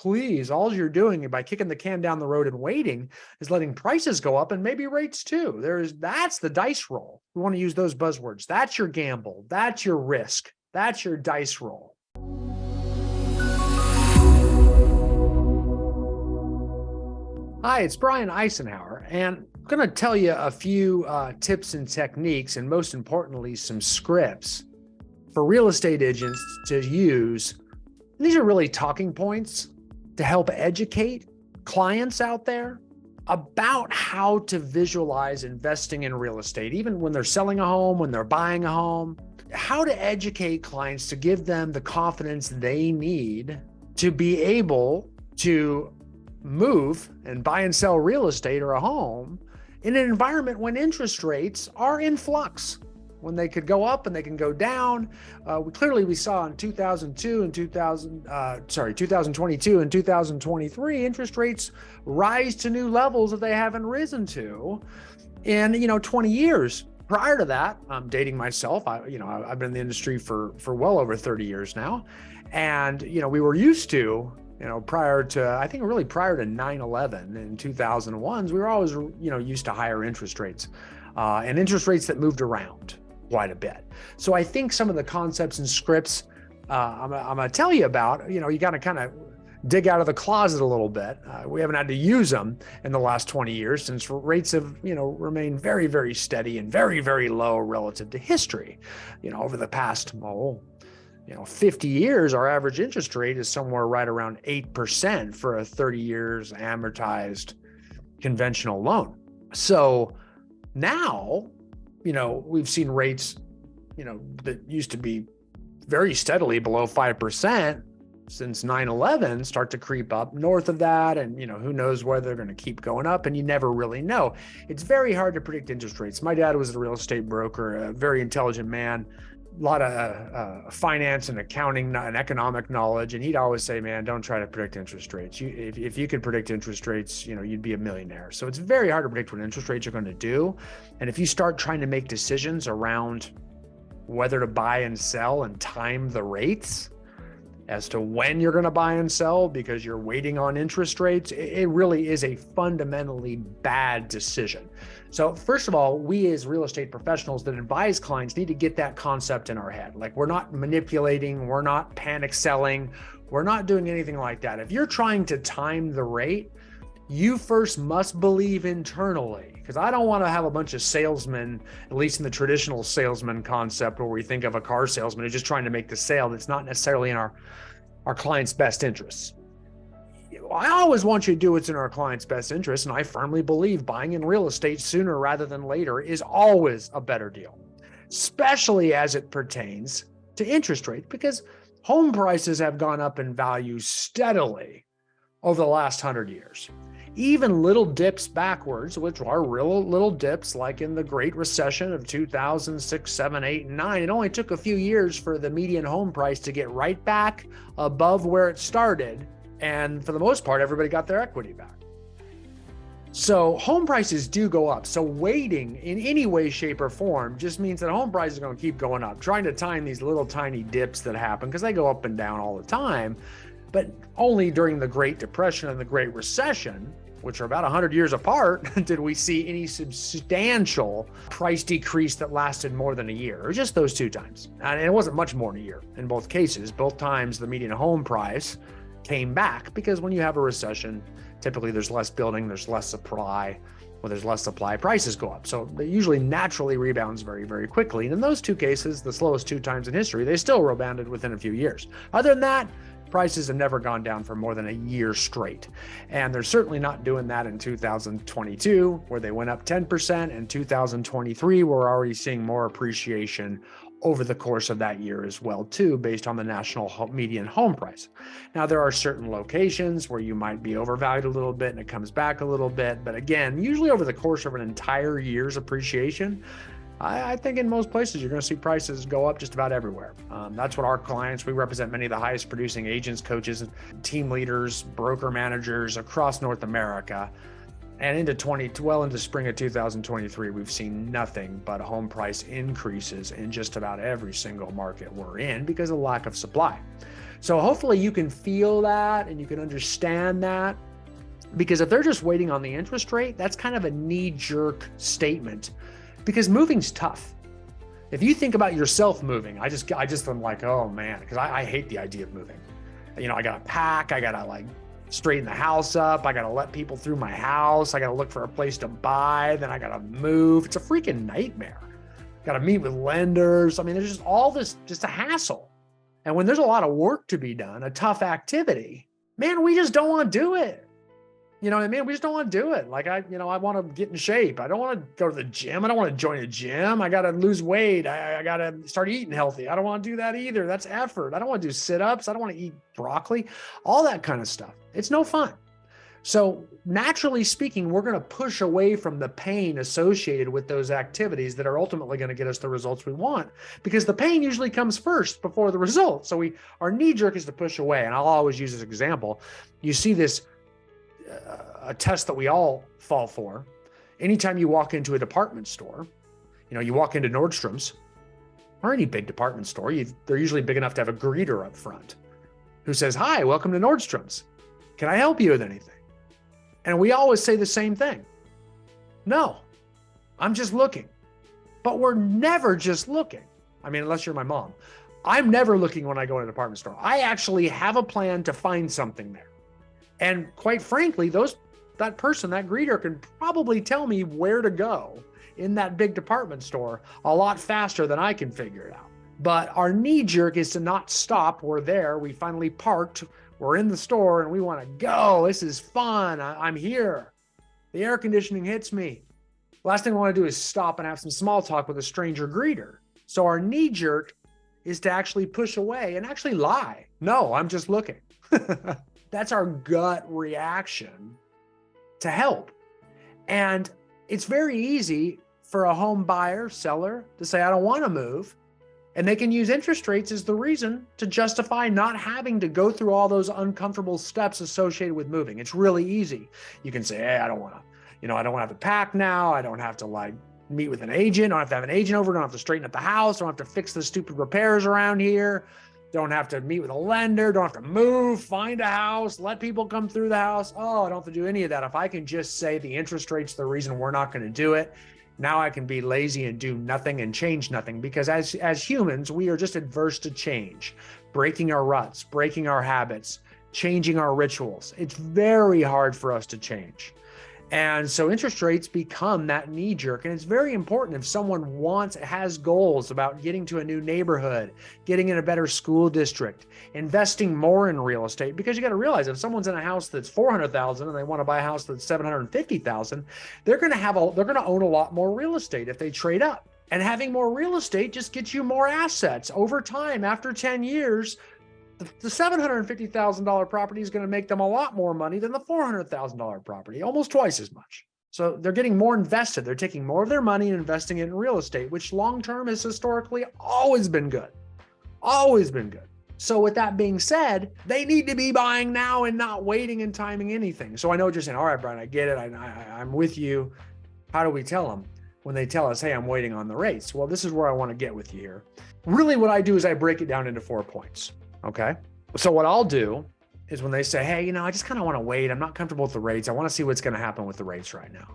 please, all you're doing by kicking the can down the road and waiting is letting prices go up and maybe rates too. That's the dice roll. We want to use those buzzwords. That's your gamble. That's your risk. That's your dice roll. Hi, it's Brian Icenhower, and I'm going to tell you a few tips and techniques, and most importantly, some scripts for real estate agents to use. These are really talking points to help educate clients out there about how to visualize investing in real estate, even when they're selling a home, when they're buying a home, how to educate clients to give them the confidence they need to be able to move and buy and sell real estate or a home in an environment when interest rates are in flux, when they could go up and they can go down. We saw in 2022 and 2023, interest rates rise to new levels that they haven't risen to in 20 years. Prior to that, I'm dating myself. I've been in the industry for well over 30 years now, and we were used to. Prior to 9/11 in 2001, we were always, used to higher interest rates and interest rates that moved around quite a bit. So I think some of the concepts and scripts I'm going to tell you about, you got to kind of dig out of the closet a little bit. We haven't had to use them in the last 20 years since rates have, remained very, very steady and very, very low relative to history. Over the past, 50 years, our average interest rate is somewhere right around 8% for a 30 years amortized conventional loan. So now, we've seen rates, that used to be very steadily below 5% since 9/11 start to creep up north of that. And, who knows whether they're going to keep going up, and you never really know. It's very hard to predict interest rates. My dad was a real estate broker, a very intelligent man, a lot of finance and accounting and economic knowledge. And he'd always say, man, don't try to predict interest rates. If you could predict interest rates, you'd be a millionaire. So it's very hard to predict what interest rates are going to do. And if you start trying to make decisions around whether to buy and sell and time the rates as to when you're going to buy and sell because you're waiting on interest rates, it really is a fundamentally bad decision. So first of all, we as real estate professionals that advise clients need to get that concept in our head. Like, we're not manipulating, we're not panic selling, we're not doing anything like that. If you're trying to time the rate, you first must believe internally, because I don't want to have a bunch of salesmen, at least in the traditional salesman concept, where we think of a car salesman who's just trying to make the sale that's not necessarily in our client's best interests. I always want you to do what's in our client's best interest, and I firmly believe buying in real estate sooner rather than later is always a better deal, especially as it pertains to interest rates, because home prices have gone up in value steadily over the last 100 years. Even little dips backwards, which are real little dips, like in the Great Recession of 2006, 7, 8, and 9. It only took a few years for the median home price to get right back above where it started. And for the most part, everybody got their equity back. So home prices do go up. So waiting in any way, shape, or form just means that home prices are going to keep going up. Trying to time these little tiny dips that happen, because they go up and down all the time, but only during the Great Depression and the Great Recession, which are about 100 years apart, did we see any substantial price decrease that lasted more than a year, or just those two times. And it wasn't much more than a year in both cases. Both times the median home price came back, because when you have a recession, typically there's less building, there's less supply. When there's less supply, prices go up. So it usually naturally rebounds very, very quickly. And in those two cases, the slowest two times in history, they still rebounded within a few years. Other than that, prices have never gone down for more than a year straight. And they're certainly not doing that in 2022, where they went up 10%. In 2023, we're already seeing more appreciation over the course of that year as well, too, based on the national median home price. Now, there are certain locations where you might be overvalued a little bit and it comes back a little bit. But again, usually over the course of an entire year's appreciation, I think in most places, you're going to see prices go up just about everywhere. That's what our clients, we represent many of the highest producing agents, coaches, team leaders, broker managers across North America. And into spring of 2023, we've seen nothing but home price increases in just about every single market we're in because of lack of supply. So hopefully you can feel that and you can understand that, because if they're just waiting on the interest rate, that's kind of a knee-jerk statement, because moving's tough. If you think about yourself moving, I just am like, oh man, because I hate the idea of moving. I gotta pack, I gotta like straighten the house up, I gotta let people through my house, I gotta look for a place to buy, then I gotta move. It's a freaking nightmare. Gotta meet with lenders. I mean, there's just all this, just a hassle. And when there's a lot of work to be done, a tough activity, man, we just don't want to do it. You know what I mean? We just don't want to do it. Like I want to get in shape. I don't want to go to the gym. I don't want to join a gym. I got to lose weight. I got to start eating healthy. I don't want to do that either. That's effort. I don't want to do sit-ups. I don't want to eat broccoli, all that kind of stuff. It's no fun. So naturally speaking, we're going to push away from the pain associated with those activities that are ultimately going to get us the results we want, because the pain usually comes first before the result. So our knee jerk is to push away. And I'll always use this example. You see this, a test that we all fall for. Anytime you walk into a department store, you walk into Nordstrom's or any big department store, they're usually big enough to have a greeter up front who says, "Hi, welcome to Nordstrom's. Can I help you with anything?" And we always say the same thing. "No, I'm just looking." But we're never just looking. I mean, unless you're my mom. I'm never looking when I go to a department store. I actually have a plan to find something there. And quite frankly, that person, that greeter, can probably tell me where to go in that big department store a lot faster than I can figure it out. But our knee jerk is to not stop. We're there. We finally parked. We're in the store and we want to go. This is fun. I'm here. The air conditioning hits me. Last thing I want to do is stop and have some small talk with a stranger greeter. So our knee jerk is to actually push away and actually lie. "No, I'm just looking." That's our gut reaction to help. And it's very easy for a home buyer, seller to say, "I don't want to move." And they can use interest rates as the reason to justify not having to go through all those uncomfortable steps associated with moving. It's really easy. You can say, "Hey, I don't want to, I don't want to have to pack now. I don't have to like meet with an agent. I don't have to have an agent over. I don't have to straighten up the house. I don't have to fix the stupid repairs around here. Don't have to meet with a lender. Don't have to move, find a house, let people come through the house. Oh, I don't have to do any of that. If I can just say the interest rate's the reason we're not going to do it, now I can be lazy and do nothing and change nothing." Because as humans, we are just adverse to change, breaking our ruts, breaking our habits, changing our rituals. It's very hard for us to change. And so interest rates become that knee jerk. And it's very important if someone has goals about getting to a new neighborhood, getting in a better school district, investing more in real estate, because you got to realize if someone's in a house that's $400,000 and they want to buy a house that's $750,000, they're going to own a lot more real estate if they trade up. And having more real estate just gets you more assets over time. After 10 years, the $750,000 property is going to make them a lot more money than the $400,000 property, almost twice as much. So they're getting more invested. They're taking more of their money and investing it in real estate, which long-term has historically always been good. Always been good. So with that being said, they need to be buying now and not waiting and timing anything. So I know what you're saying. All right, Brian, I get it. I'm with you. How do we tell them when they tell us, "Hey, I'm waiting on the rates"? Well, this is where I want to get with you here. Really what I do is I break it down into 4 points. Okay. So what I'll do is when they say, "Hey, I just kind of want to wait. I'm not comfortable with the rates. I want to see what's going to happen with the rates right now."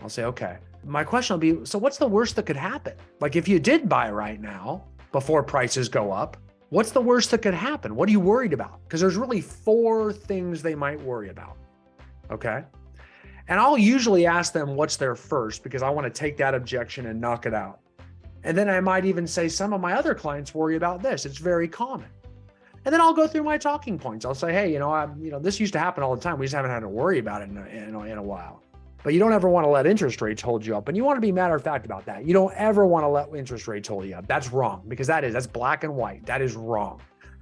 I'll say, "Okay." My question will be, so what's the worst that could happen? Like if you did buy right now before prices go up, what's the worst that could happen? What are you worried about? Because there's really 4 things they might worry about. Okay. And I'll usually ask them what's their first, because I want to take that objection and knock it out. And then I might even say, some of my other clients worry about this. It's very common. And then I'll go through my talking points. I'll say, "Hey, this used to happen all the time. We just haven't had to worry about it in a while." But you don't ever want to let interest rates hold you up. And you want to be matter of fact about that. You don't ever want to let interest rates hold you up. That's wrong, because that's black and white. That is wrong.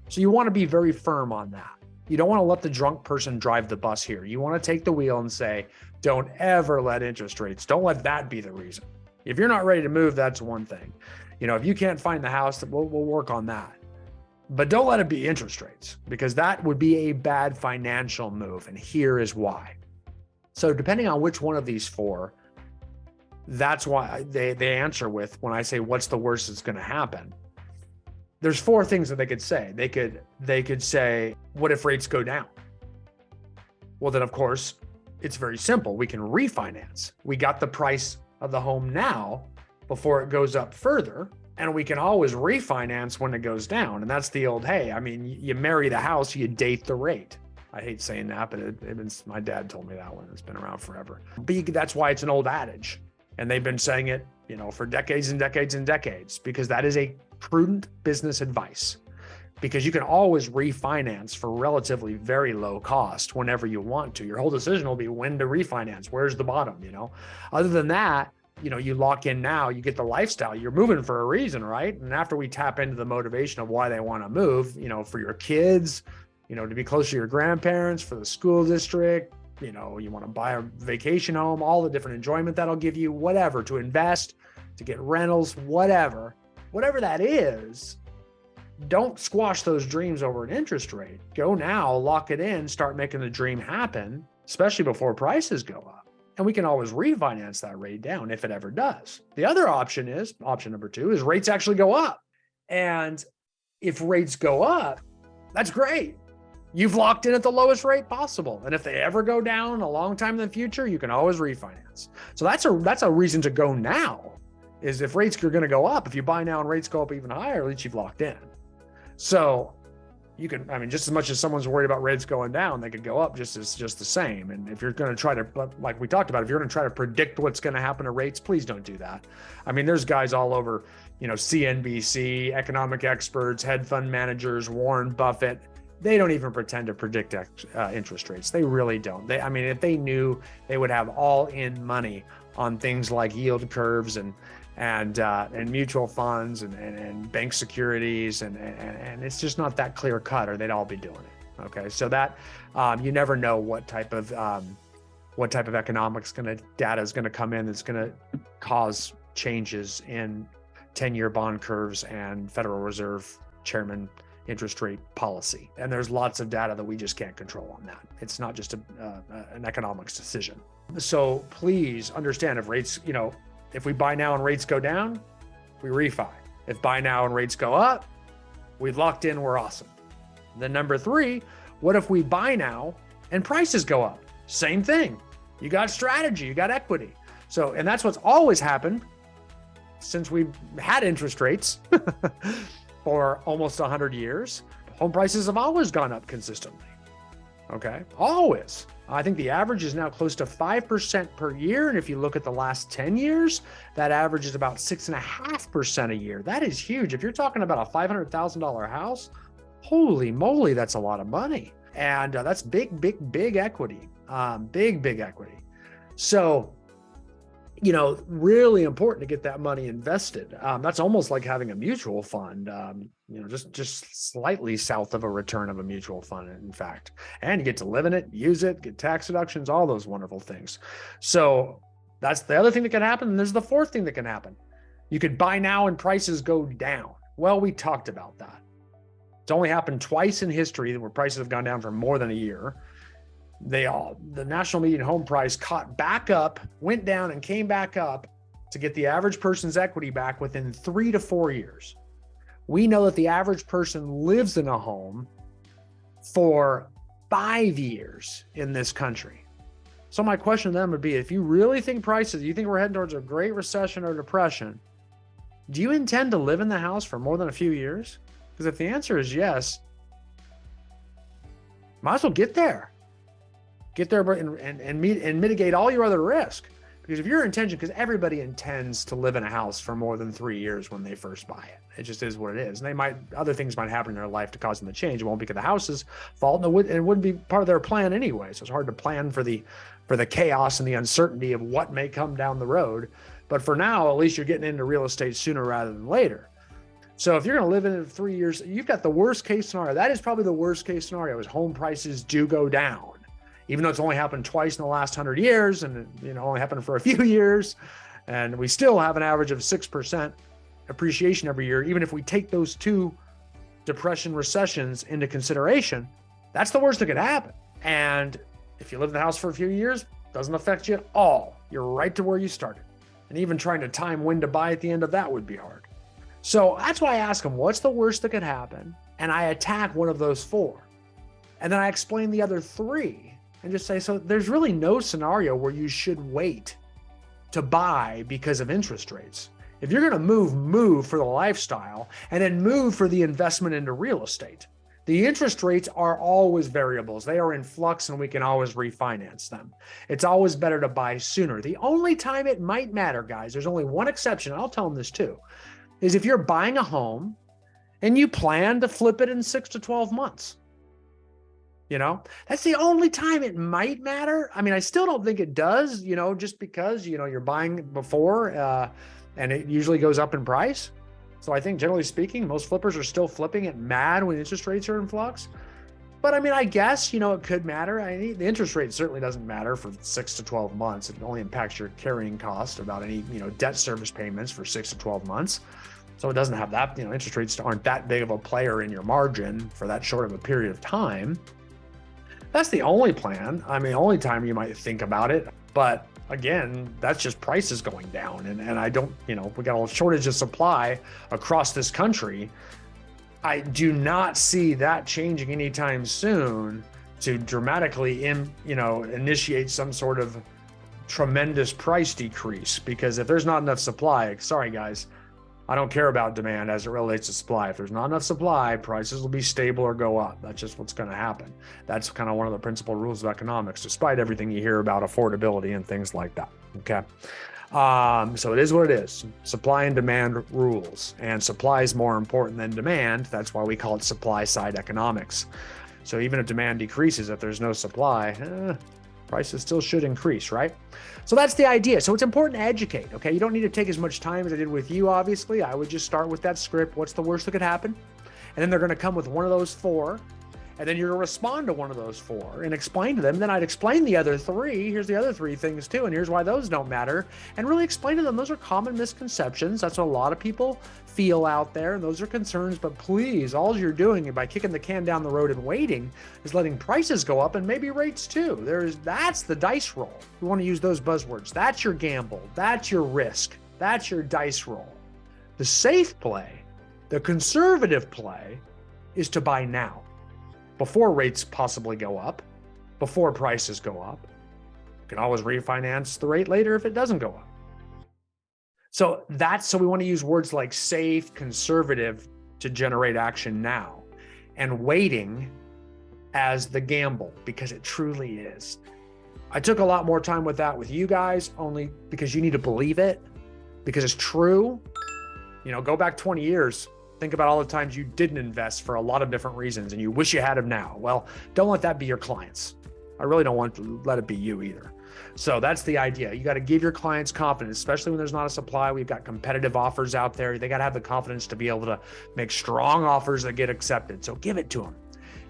So you want to be very firm on that. You don't want to let the drunk person drive the bus here. You want to take the wheel and say, don't ever let interest rates, don't let that be the reason. If you're not ready to move, that's one thing. If you can't find the house, we'll work on that. But don't let it be interest rates, because that would be a bad financial move. And here is why. So depending on which one of these 4, that's why they answer with, when I say, what's the worst that's going to happen? there's four things that they could say. They could say, what if rates go down? Well, then of course, it's very simple. We can refinance. We got the price of the home now before it goes up further, and we can always refinance when it goes down. And that's the old, hey, I mean, you marry the house, you date the rate. I hate saying that, but my dad told me that one. It's been around forever. But that's why it's an old adage. And they've been saying it, for decades and decades and decades, because that is a prudent business advice. Because you can always refinance for relatively very low cost whenever you want to. Your whole decision will be when to refinance. Where's the bottom, Other than that, you lock in now, you get the lifestyle. You're moving for a reason, right? And after we tap into the motivation of why they want to move, for your kids, to be close to your grandparents, for the school district, you want to buy a vacation home, all the different enjoyment that'll give you, whatever, to invest, to get rentals, whatever that is. Don't squash those dreams over an interest rate. Go now, lock it in, start making the dream happen, especially before prices go up. And we can always refinance that rate down if it ever does. The other option number 2 is rates actually go up. And if rates go up, that's great. You've locked in at the lowest rate possible. And if they ever go down a long time in the future, you can always refinance. So that's a reason to go now, is if rates are going to go up. If you buy now and rates go up even higher, at least you've locked in. So you can, just as much as someone's worried about rates going down, they could go up just the same. And if you're going to try to, like we talked about, if you're going to try to predict what's going to happen to rates, please don't do that. There's guys all over, CNBC, economic experts, hedge fund managers, Warren Buffett. They don't even pretend to predict interest rates. They really don't. If they knew, they would have all in money on things like yield curves and mutual funds and bank securities, and it's just not that clear cut, or they'd all be doing it. Okay, so that you never know what type of economics data is going to come in that's going to cause changes in 10-year bond curves and Federal Reserve Chairman interest rate policy. And there's lots of data that we just can't control on that. It's not just an economics decision. So please understand, if rates, if we buy now and rates go down, we refi. If buy now and rates go up, we've locked in, we're awesome. Then number 3, what if we buy now and prices go up? Same thing. You got strategy, you got equity. So, and that's what's always happened since we've had interest rates for almost 100 years. Home prices have always gone up consistently. Okay, always. I think the average is now close to 5% per year. And if you look at the last 10 years, that average is about 6.5% a year. That is huge. If you're talking about a $500,000 house, holy moly, that's a lot of money. And that's big equity, big equity. So, really important to get that money invested. That's almost like having a mutual fund, just slightly south of a return of a mutual fund, in fact. And you get to live in it, use it, get tax deductions, all those wonderful things. So that's the other thing that can happen. And there's the fourth thing that can happen. You could buy now and prices go down. Well, we talked about that. It's only happened twice in history where prices have gone down for more than a year. The national median home price caught back up, went down and came back up to get the average person's equity back within 3 to 4 years. We know that the average person lives in a home for 5 years in this country. So my question to them would be, if you really think you think we're heading towards a great recession or depression, do you intend to live in the house for more than a few years? Because if the answer is yes, might as well get there and mitigate all your other risk. Because if your intention, because everybody intends to live in a house for more than 3 years when they first buy it. It just is what it is. And other things might happen in their life to cause them to change. It won't be because the house's fault, and it wouldn't be part of their plan anyway. So it's hard to plan for the chaos and the uncertainty of what may come down the road. But for now, at least you're getting into real estate sooner rather than later. So if you're going to live in it for 3 years, you've got the worst case scenario. That is probably the worst case scenario, is home prices do go down. Even though it's only happened twice in the last 100 years, and only happened for a few years, and we still have an average of 6% appreciation every year. Even if we take those 2 depression recessions into consideration, that's the worst that could happen. And if you live in the house for a few years, it doesn't affect you at all. You're right to where you started. And even trying to time when to buy at the end of that would be hard. So that's why I ask them, what's the worst that could happen? And I attack one of those four. And then I explain the other three and just say, so there's really no scenario where you should wait to buy because of interest rates. If you're going to move for the lifestyle and then move for the investment into real estate. The interest rates are always variables. They are in flux and we can always refinance them. It's always better to buy sooner. The only time it might matter, guys, there's only one exception. I'll tell them this too, is if you're buying a home and you plan to flip it in 6 to 12 months. That's the only time it might matter. I mean, I still don't think it does, just because, you're buying before and it usually goes up in price. So I think generally speaking, most flippers are still flipping it mad when interest rates are in flux. But I mean, I guess, it could matter. The interest rate certainly doesn't matter for 6 to 12 months. It only impacts your carrying cost about any, debt service payments for 6 to 12 months. So it doesn't have that, interest rates aren't that big of a player in your margin for that short of a period of time. That's the only plan. Only time you might think about it. But again, that's just prices going down. And I don't, we got a shortage of supply across this country. I do not see that changing anytime soon to dramatically, initiate some sort of tremendous price decrease. Because if there's not enough supply, sorry guys, I don't care about demand as it relates to supply. If there's not enough supply, prices will be stable or go up. That's just what's going to happen. That's kind of one of the principal rules of economics, despite everything you hear about affordability and things like that. Okay. So it is what it is. Supply and demand rules, and supply is more important than demand. That's why we call it supply side economics. So even if demand decreases, if there's no supply, prices still should increase, right? So that's the idea. So it's important to educate, okay? You don't need to take as much time as I did with you, obviously. I would just start with that script. What's the worst that could happen? And then they're going to come with one of those four. And then you're going to respond to one of those four and explain to them. Then I'd explain the other three. Here's the other three things too. And here's why those don't matter. And really explain to them, those are common misconceptions. That's what a lot of people feel out there. And those are concerns. But please, all you're doing by kicking the can down the road and waiting is letting prices go up and maybe rates too. That's the dice roll. We want to use those buzzwords. That's your gamble. That's your risk. That's your dice roll. The safe play, the conservative play, is to buy now, before rates possibly go up, before prices go up. You can always refinance the rate later if it doesn't go up. So we want to use words like safe, conservative to generate action now, and waiting as the gamble, because it truly is. I took a lot more time with that with you guys, only because you need to believe it, because it's true. Go back 20 years. Think about all the times you didn't invest for a lot of different reasons and you wish you had them now. Well, don't let that be your clients. I really don't want to let it be you either. So that's the idea. You got to give your clients confidence, especially when there's not a supply. We've got competitive offers out there. They got to have the confidence to be able to make strong offers that get accepted. So give it to them.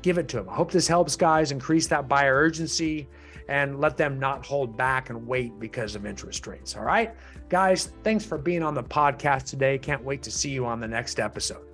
Give it to them. I hope this helps, guys, increase that buyer urgency and let them not hold back and wait because of interest rates. All right, guys, thanks for being on the podcast today. Can't wait to see you on the next episode.